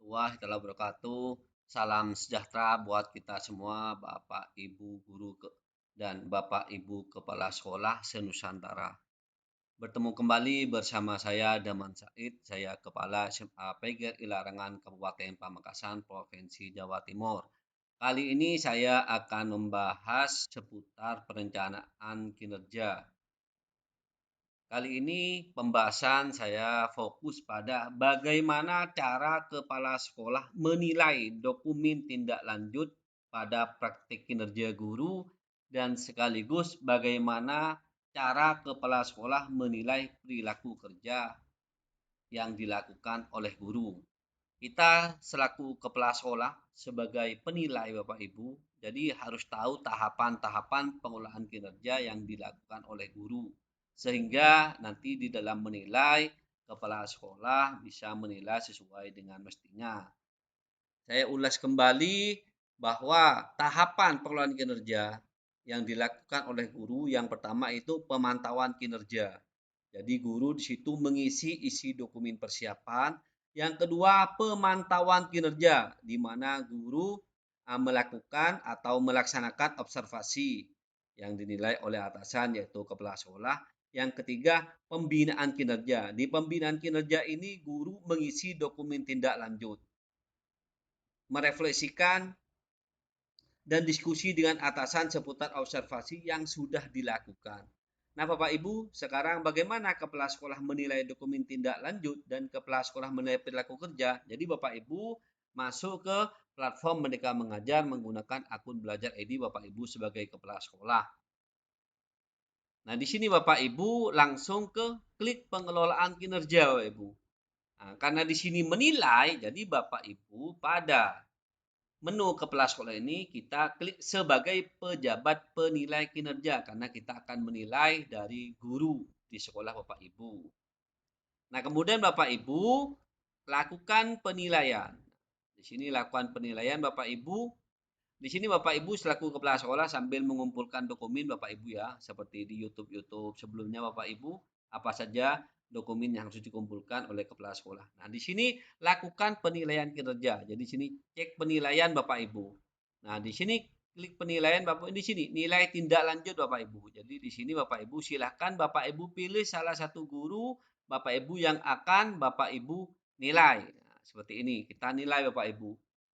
warahmatullahi wabarakatuh. Salam sejahtera buat kita semua, Bapak, Ibu, guru, dan Bapak, Ibu, Kepala Sekolah se-Nusantara. Bertemu kembali bersama saya, Daman Said, saya Kepala SMA PGRI Larangan Kabupaten Pamekasan, Provinsi Jawa Timur. Kali ini saya akan membahas seputar perencanaan kinerja. Kali ini pembahasan saya fokus pada bagaimana cara kepala sekolah menilai dokumen tindak lanjut pada praktik kinerja guru dan sekaligus bagaimana cara kepala sekolah menilai perilaku kerja yang dilakukan oleh guru. Kita selaku kepala sekolah sebagai penilai Bapak Ibu, jadi harus tahu tahapan-tahapan pengolahan kinerja yang dilakukan oleh guru. Sehingga nanti di dalam menilai, kepala sekolah bisa menilai sesuai dengan mestinya. Saya ulas kembali bahwa tahapan pengolahan kinerja yang dilakukan oleh guru yang pertama itu pemantauan kinerja. Jadi guru di situ mengisi isi dokumen persiapan. Yang kedua, pemantauan kinerja, di mana guru melakukan atau melaksanakan observasi yang dinilai oleh atasan yaitu kepala sekolah. Yang ketiga, pembinaan kinerja. Di pembinaan kinerja ini guru mengisi dokumen tindak lanjut, merefleksikan dan diskusi dengan atasan seputar observasi yang sudah dilakukan. Nah, Bapak Ibu, sekarang bagaimana kepala sekolah menilai dokumen tindak lanjut dan kepala sekolah menilai perilaku kerja? Jadi Bapak Ibu masuk ke platform Merdeka Mengajar menggunakan akun Belajar ID Bapak Ibu sebagai kepala sekolah. Nah, di sini Bapak Ibu langsung ke klik pengelolaan kinerja Bapak Ibu. Nah, karena di sini menilai, jadi Bapak Ibu pada menu kepala sekolah ini kita klik sebagai pejabat penilai kinerja karena kita akan menilai dari guru di sekolah Bapak Ibu. Nah, kemudian Bapak Ibu lakukan penilaian. Di sini lakukan penilaian Bapak Ibu. Di sini Bapak Ibu selaku kepala sekolah sambil mengumpulkan dokumen Bapak Ibu ya, seperti di YouTube sebelumnya Bapak Ibu, apa saja dokumen yang harus dikumpulkan oleh kepala sekolah. Nah, di sini lakukan penilaian kinerja. Jadi di sini cek penilaian Bapak Ibu. Nah, di sini klik penilaian Bapak Ibu di sini nilai tindak lanjut Bapak Ibu. Jadi di sini Bapak Ibu silahkan Bapak Ibu pilih salah satu guru Bapak Ibu yang akan Bapak Ibu nilai. Nah, seperti ini kita nilai Bapak Ibu.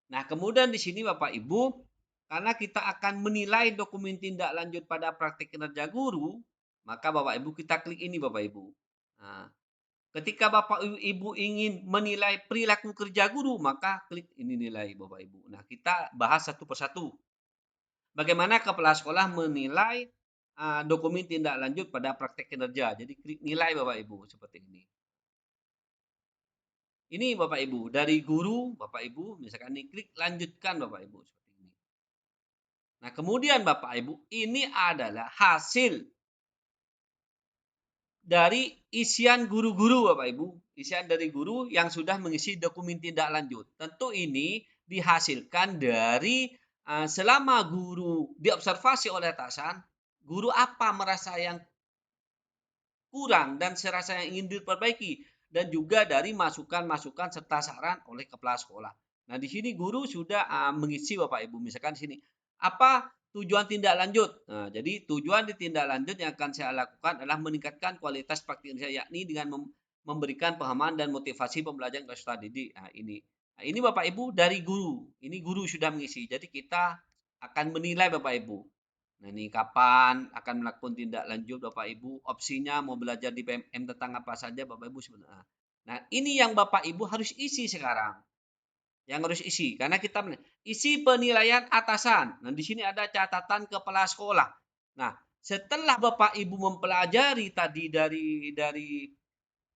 Nah, kemudian di sini Bapak Ibu karena kita akan menilai dokumen tindak lanjut pada praktik kinerja guru, maka Bapak Ibu kita klik ini Bapak Ibu. Nah, ketika Bapak Ibu ingin menilai perilaku kerja guru, maka klik ini nilai Bapak Ibu. Nah, kita bahas satu persatu. Bagaimana kepala sekolah menilai dokumen tindak lanjut pada praktek kinerja. Jadi klik nilai Bapak Ibu seperti ini. Ini Bapak Ibu dari guru Bapak Ibu misalkan ini klik lanjutkan Bapak Ibu seperti ini. Nah, kemudian Bapak Ibu ini adalah hasil dari isian guru-guru Bapak Ibu, isian dari guru yang sudah mengisi dokumen tindak lanjut. Tentu ini dihasilkan dari selama guru diobservasi oleh atasan, guru apa merasa yang kurang dan serasa yang ingin diperbaiki dan juga dari masukan-masukan serta saran oleh kepala sekolah. Nah, di sini guru sudah mengisi Bapak Ibu, misalkan di sini apa tujuan tindak lanjut. Nah, jadi tujuan di tindak lanjut yang akan saya lakukan adalah meningkatkan kualitas praktik saya, yakni dengan memberikan pemahaman dan motivasi pembelajaran ke peserta didik. Nah, ini. Nah, ini Bapak Ibu dari guru. Ini guru sudah mengisi. Jadi kita akan menilai Bapak Ibu. Nah, ini kapan akan melakukan tindak lanjut Bapak Ibu, opsinya mau belajar di PMM tentang apa saja Bapak Ibu sebenarnya. Nah, ini yang Bapak Ibu harus isi sekarang. Yang harus isi karena kita isi penilaian atasan. Nah, di sini ada catatan kepala sekolah. Nah, setelah Bapak Ibu mempelajari tadi dari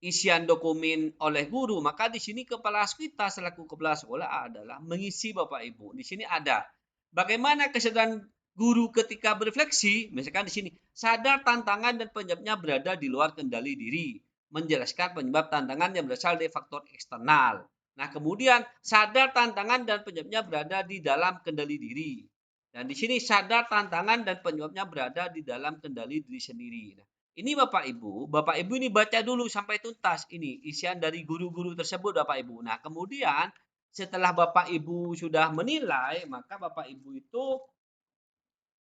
isian dokumen oleh guru, maka di sini kepala kita selaku kepala sekolah adalah mengisi Bapak Ibu. Di sini ada bagaimana kesadaran guru ketika berefleksi, misalkan di sini sadar tantangan dan penyebabnya berada di luar kendali diri, menjelaskan penyebab tantangan yang berasal dari faktor eksternal. Nah, kemudian sadar tantangan dan penyebabnya berada di dalam kendali diri. Dan di sini sadar tantangan dan penyebabnya berada di dalam kendali diri sendiri. Nah, ini Bapak Ibu ini baca dulu sampai tuntas ini isian dari guru-guru tersebut Bapak Ibu. Nah, kemudian setelah Bapak Ibu sudah menilai, maka Bapak Ibu itu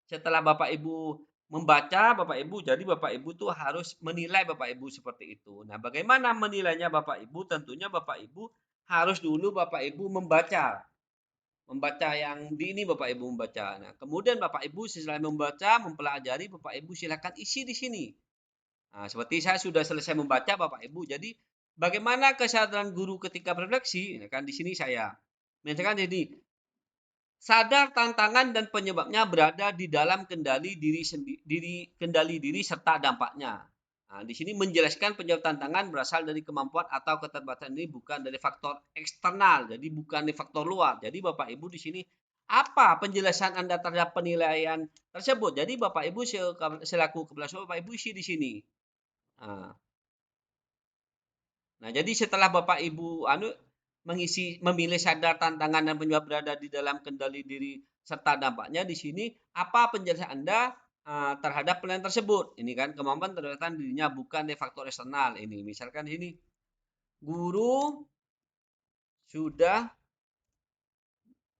setelah Bapak Ibu membaca, Bapak Ibu, jadi Bapak Ibu tuh harus menilai Bapak Ibu seperti itu. Nah, bagaimana menilainya Bapak Ibu? Tentunya Bapak Ibu harus dulu Bapak Ibu membaca. Membaca yang di ini Bapak Ibu membaca. Nah, kemudian Bapak Ibu setelah membaca, mempelajari, Bapak Ibu silakan isi di sini. Nah, seperti saya sudah selesai membaca Bapak Ibu. Jadi, bagaimana kesadaran guru ketika berefleksi? Nah, kan di sini saya. Misalkan jadi, sadar tantangan dan penyebabnya berada di dalam kendali diri serta dampaknya. Nah, di sini menjelaskan penyebab tantangan berasal dari kemampuan atau keterbatasan ini bukan dari faktor eksternal, jadi bukan dari faktor luar. Jadi Bapak Ibu di sini apa penjelasan Anda terhadap penilaian tersebut? Jadi Bapak Ibu selaku kepala sekolah Bapak Ibu isi di sini. Nah, jadi setelah Bapak Ibu memilih sadar tantangan dan penyebab berada di dalam kendali diri serta dampaknya di sini apa penjelasan Anda terhadap penilaian tersebut? Ini kan kemampuan terhadap dirinya bukan dari faktor eksternal. Ini misalkan ini guru sudah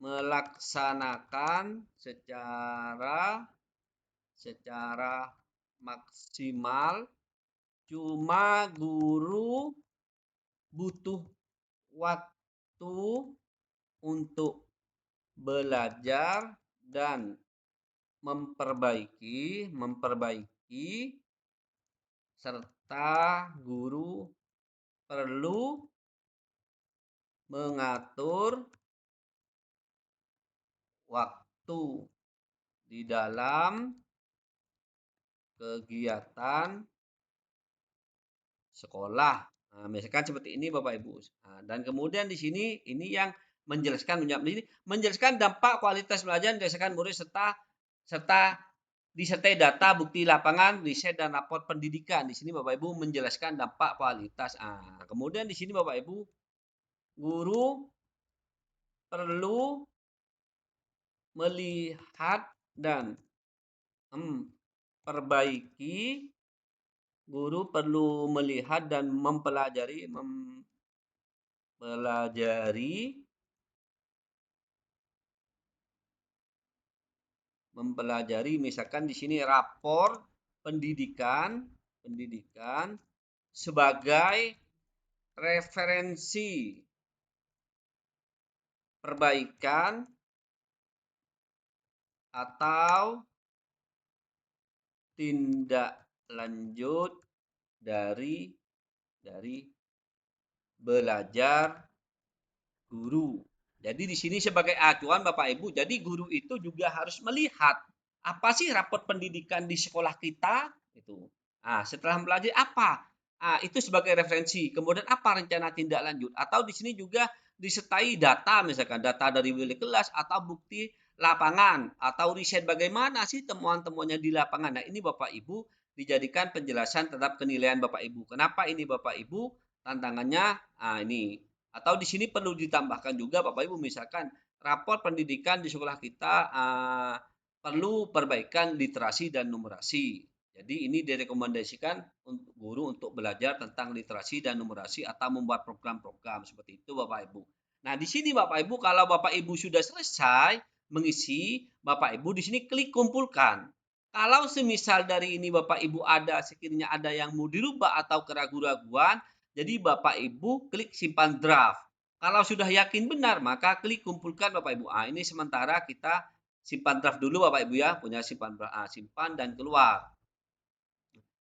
melaksanakan secara maksimal, cuma guru butuh waktu untuk belajar dan memperbaiki serta guru perlu mengatur waktu di dalam kegiatan sekolah. Nah, misalkan seperti ini Bapak Ibu. Nah, dan kemudian di sini ini yang menjelaskan dampak kualitas belajar dirasakan murid serta disertai data, bukti lapangan, riset dan raport pendidikan. Di sini Bapak Ibu menjelaskan dampak kualitas. Nah, kemudian di sini Bapak Ibu guru perlu melihat dan memperbaiki guru perlu melihat dan mempelajari misalkan di sini rapor pendidikan sebagai referensi perbaikan atau tindak lanjut dari belajar guru. Jadi di sini sebagai acuan Bapak Ibu, jadi guru itu juga harus melihat apa sih rapot pendidikan di sekolah kita itu. Nah, setelah mempelajari apa? Itu sebagai referensi. Kemudian apa rencana tindak lanjut? Atau di sini juga disertai data misalkan data dari wali kelas atau bukti lapangan atau riset bagaimana sih temuan-temuannya di lapangan. Nah, ini Bapak Ibu dijadikan penjelasan terhadap penilaian Bapak Ibu. Kenapa ini Bapak Ibu? Tantangannya ini atau di sini perlu ditambahkan juga Bapak Ibu misalkan rapor pendidikan di sekolah kita perlu perbaikan literasi dan numerasi. Jadi ini direkomendasikan untuk guru untuk belajar tentang literasi dan numerasi atau membuat program-program seperti itu Bapak Ibu. Nah, di sini Bapak Ibu kalau Bapak Ibu sudah selesai mengisi, Bapak Ibu di sini klik kumpulkan. Kalau semisal dari ini Bapak Ibu sekiranya ada yang mau dirubah atau keraguan-raguan, jadi Bapak Ibu klik simpan draft. Kalau sudah yakin benar, maka klik kumpulkan Bapak Ibu. Ini sementara kita simpan draft dulu Bapak Ibu ya, punya simpan dan keluar.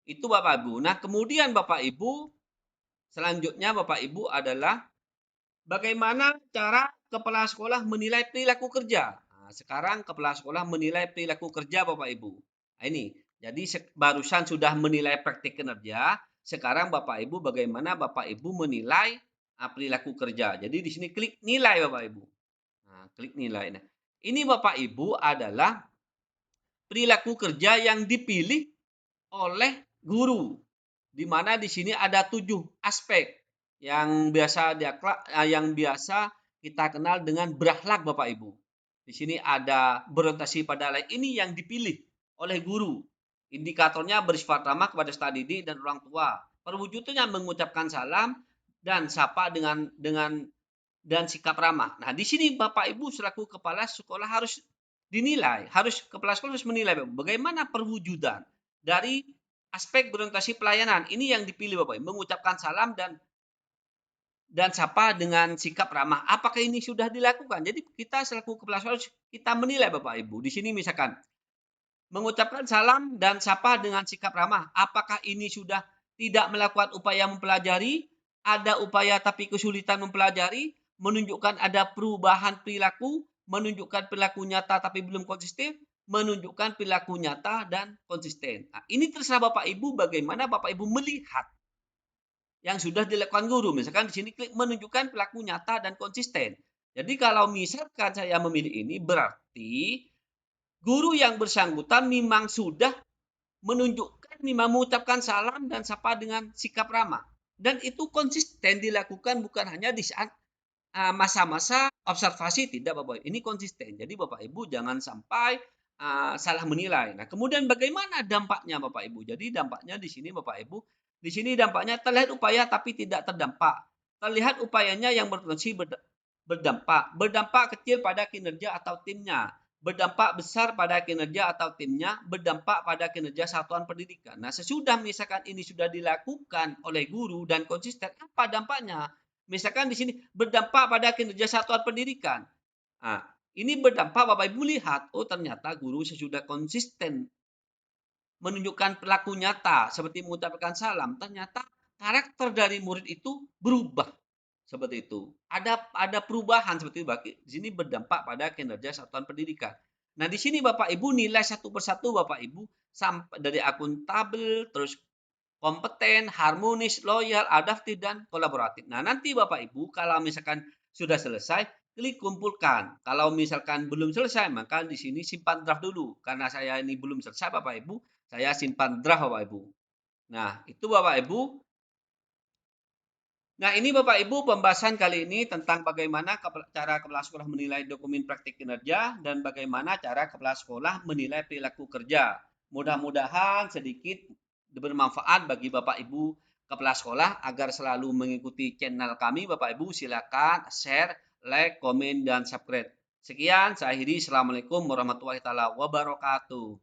Itu Bapak Ibu. Nah, kemudian Bapak Ibu, selanjutnya Bapak Ibu adalah bagaimana cara kepala sekolah menilai perilaku kerja. Nah, sekarang kepala sekolah menilai perilaku kerja Bapak Ibu. Nah, ini. Jadi barusan sudah menilai praktik kinerja, sekarang Bapak Ibu bagaimana Bapak Ibu menilai perilaku kerja. Jadi di sini klik nilai Bapak Ibu. Nah, klik nilai. Nah, ini Bapak Ibu adalah perilaku kerja yang dipilih oleh guru. Di mana di sini ada 7 aspek yang biasa kita kenal dengan berakhlak Bapak Ibu. Di sini ada berorientasi pada lain ini yang dipilih oleh guru. Indikatornya bersifat ramah kepada peserta didik dan orang tua. Perwujudannya mengucapkan salam dan sapa dengan dan sikap ramah. Nah, di sini Bapak Ibu selaku kepala sekolah harus dinilai, kepala sekolah harus menilai bagaimana perwujudan dari aspek berorientasi pelayanan. Ini yang dipilih Bapak Ibu, mengucapkan salam dan sapa dengan sikap ramah. Apakah ini sudah dilakukan? Jadi kita selaku kepala sekolah kita menilai Bapak Ibu. Di sini misalkan mengucapkan salam dan sapa dengan sikap ramah. Apakah ini sudah tidak melakukan upaya mempelajari, ada upaya tapi kesulitan mempelajari, menunjukkan ada perubahan perilaku, menunjukkan perilaku nyata tapi belum konsisten, menunjukkan perilaku nyata dan konsisten. Nah, ini terserah Bapak Ibu bagaimana Bapak Ibu melihat yang sudah dilakukan guru. Misalkan di sini klik menunjukkan perilaku nyata dan konsisten. Jadi kalau misalkan saya memilih ini berarti guru yang bersangkutan memang sudah menunjukkan, memang mengucapkan salam dan sapa dengan sikap ramah. Dan itu konsisten dilakukan bukan hanya di saat masa-masa observasi, tidak Bapak Ibu. Ini konsisten. Jadi Bapak Ibu jangan sampai salah menilai. Nah, kemudian bagaimana dampaknya Bapak Ibu? Jadi dampaknya di sini Bapak Ibu, di sini dampaknya terlihat upaya tapi tidak terdampak. Terlihat upayanya yang berpotensi berdampak. Berdampak kecil pada kinerja atau timnya. Berdampak besar pada kinerja atau timnya, berdampak pada kinerja satuan pendidikan. Nah, sesudah misalkan ini sudah dilakukan oleh guru dan konsisten, apa dampaknya? Misalkan di sini berdampak pada kinerja satuan pendidikan. Nah, ini berdampak Bapak Ibu lihat, oh ternyata guru sesudah konsisten menunjukkan perilaku nyata seperti mengucapkan salam, ternyata karakter dari murid itu berubah seperti itu. Ada perubahan seperti itu. Di sini berdampak pada kinerja satuan pendidikan. Nah, di sini Bapak Ibu nilai satu persatu Bapak Ibu sampai dari akuntabel, terus kompeten, harmonis, loyal, adaptif, dan kolaboratif. Nah, nanti Bapak Ibu kalau misalkan sudah selesai, klik kumpulkan. Kalau misalkan belum selesai, maka di sini simpan draft dulu. Karena saya ini belum selesai Bapak Ibu, saya simpan draft Bapak Ibu. Nah, itu Bapak Ibu. Nah, ini Bapak Ibu pembahasan kali ini tentang bagaimana cara kepala sekolah menilai dokumen praktik kinerja dan bagaimana cara kepala sekolah menilai perilaku kerja. Mudah-mudahan sedikit bermanfaat bagi Bapak Ibu kepala sekolah agar selalu mengikuti channel kami. Bapak Ibu silakan share, like, komen, dan subscribe. Sekian, saya akhiri. Assalamualaikum warahmatullahi wabarakatuh.